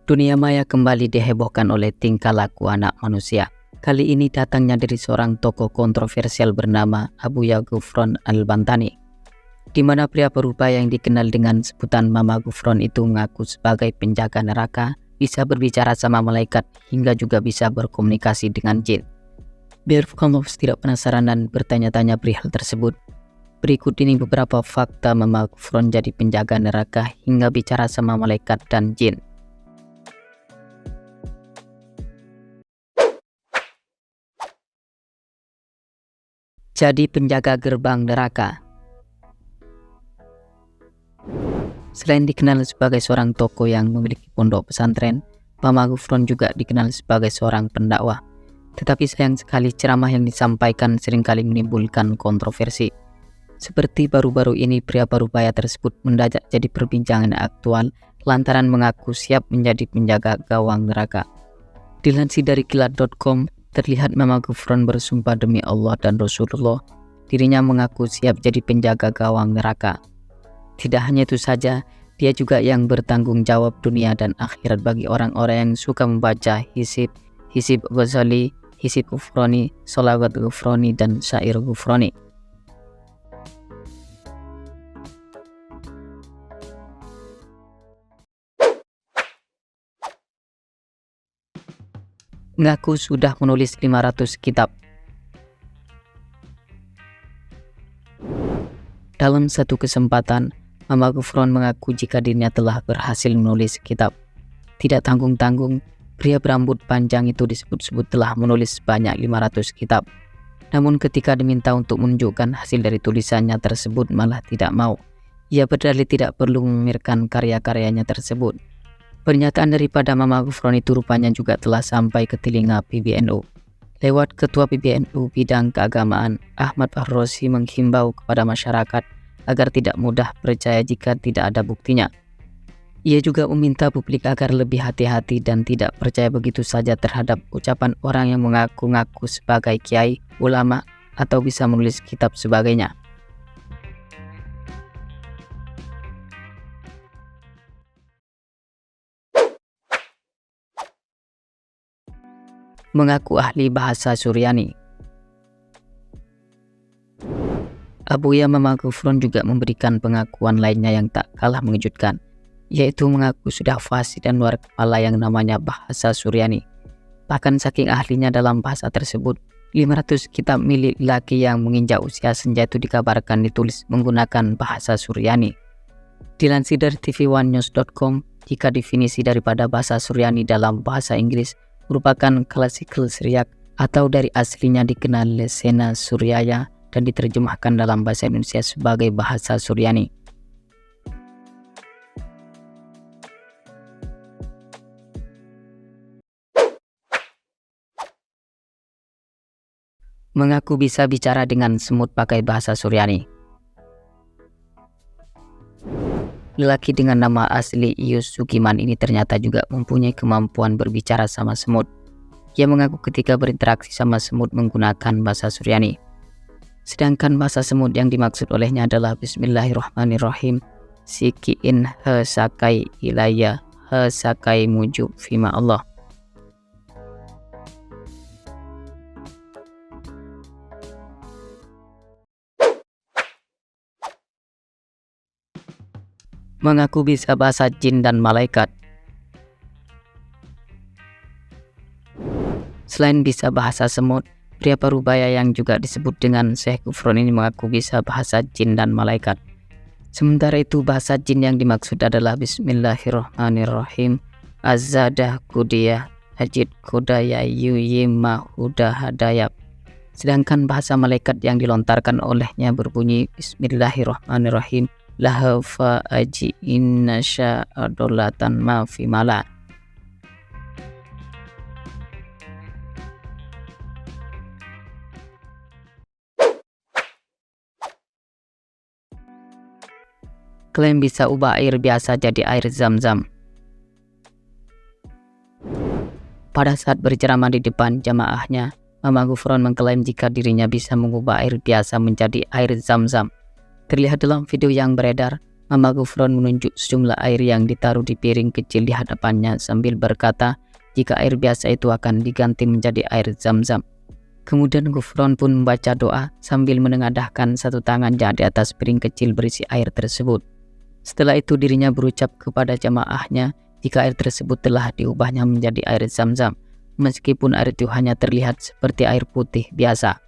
Dunia maya kembali dihebohkan oleh tingkah laku anak manusia. Kali ini datangnya dari seorang tokoh kontroversial bernama Abuya Ghufran Al-Bantani, di mana pria berubah yang dikenal dengan sebutan Mama Ghufran itu mengaku sebagai penjaga neraka, bisa berbicara sama malaikat, hingga juga bisa berkomunikasi dengan jin. Biar kamu tidak penasaran dan bertanya-tanya perihal tersebut, berikut ini beberapa fakta Mama Ghufran jadi penjaga neraka hingga bicara sama malaikat dan jin. Jadi penjaga gerbang neraka. Selain dikenal sebagai seorang tokoh yang memiliki pondok pesantren, Mama Ghufran juga dikenal sebagai seorang pendakwah. Tetapi sayang sekali ceramah yang disampaikan seringkali menimbulkan kontroversi. Seperti baru-baru ini pria parubaya tersebut mendadak jadi perbincangan aktual lantaran mengaku siap menjadi penjaga gawang neraka. Dilansir dari kilat.com, terlihat Mama Ghufran bersumpah demi Allah dan Rasulullah, dirinya mengaku siap jadi penjaga gawang neraka. Tidak hanya itu saja, dia juga yang bertanggung jawab dunia dan akhirat bagi orang-orang yang suka membaca hisib Ghazali, hisib Ghufrani, sholawat Ghufrani, dan syair Ghufrani. Mengaku sudah menulis 500 kitab. Dalam satu kesempatan, Mama Ghufran mengaku jika dirinya telah berhasil menulis kitab. Tidak tanggung-tanggung, pria berambut panjang itu disebut-sebut telah menulis sebanyak 500 kitab. Namun ketika diminta untuk menunjukkan hasil dari tulisannya tersebut malah tidak mau. Ia berdalih tidak perlu memamerkan karya-karyanya tersebut. Pernyataan daripada Mama Ghufran itu rupanya juga telah sampai ke telinga PBNU. Lewat Ketua PBNU Bidang Keagamaan, Ahmad Ar-Rosi menghimbau kepada masyarakat agar tidak mudah percaya jika tidak ada buktinya. Ia juga meminta publik agar lebih hati-hati dan tidak percaya begitu saja terhadap ucapan orang yang mengaku-ngaku sebagai kiai, ulama, atau bisa menulis kitab sebagainya. Mengaku ahli bahasa Suryani. Abuya Mama Ghufran juga memberikan pengakuan lainnya yang tak kalah mengejutkan, yaitu mengaku sudah fasih dan luar kepala yang namanya bahasa Suryani. Bahkan saking ahlinya dalam bahasa tersebut, 500 kitab milik laki yang menginjak usia senja itu dikabarkan ditulis menggunakan bahasa Suryani. Dilansir dari tv1news.com, jika definisi daripada bahasa Suryani dalam bahasa Inggris merupakan klasikal Siriak atau dari aslinya dikenal Lesena Suryaya dan diterjemahkan dalam bahasa Indonesia sebagai bahasa Suryani. Mengaku bisa bicara dengan semut pakai bahasa Suryani. Lelaki dengan nama asli Ius Sugiman ini ternyata juga mempunyai kemampuan berbicara sama semut. Ia mengaku ketika berinteraksi sama semut menggunakan bahasa Suryani. Sedangkan bahasa semut yang dimaksud olehnya adalah Bismillahirrahmanirrahim, Sikiin he sakai ilaya he sakai mujub fima Allah. Mengaku bisa bahasa jin dan malaikat. Selain bisa bahasa semut, pria parubaya yang juga disebut dengan Syekh Ghufran ini mengaku bisa bahasa jin dan malaikat. Sementara itu bahasa jin yang dimaksud adalah Bismillahirrahmanirrahim, Azadah Kudiyah Hajid Kudaya Yuyima Huda Hadayab. Sedangkan bahasa malaikat yang dilontarkan olehnya berbunyi Bismillahirrahmanirrahim, Lahafa aji inna sya'adolatan mafi mala. Klaim bisa ubah air biasa jadi air zam-zam. Pada saat berceramah di depan jamaahnya, Mama Ghufran mengklaim jika dirinya bisa mengubah air biasa menjadi air zam-zam. Terlihat dalam video yang beredar, Mama Gufron menunjuk sejumlah air yang ditaruh di piring kecil di hadapannya sambil berkata jika air biasa itu akan diganti menjadi air Zam-Zam. Kemudian Gufron pun membaca doa sambil menengadahkan satu tangannya di atas piring kecil berisi air tersebut. Setelah itu dirinya berucap kepada jamaahnya jika air tersebut telah diubahnya menjadi air Zam-Zam, meskipun air itu hanya terlihat seperti air putih biasa.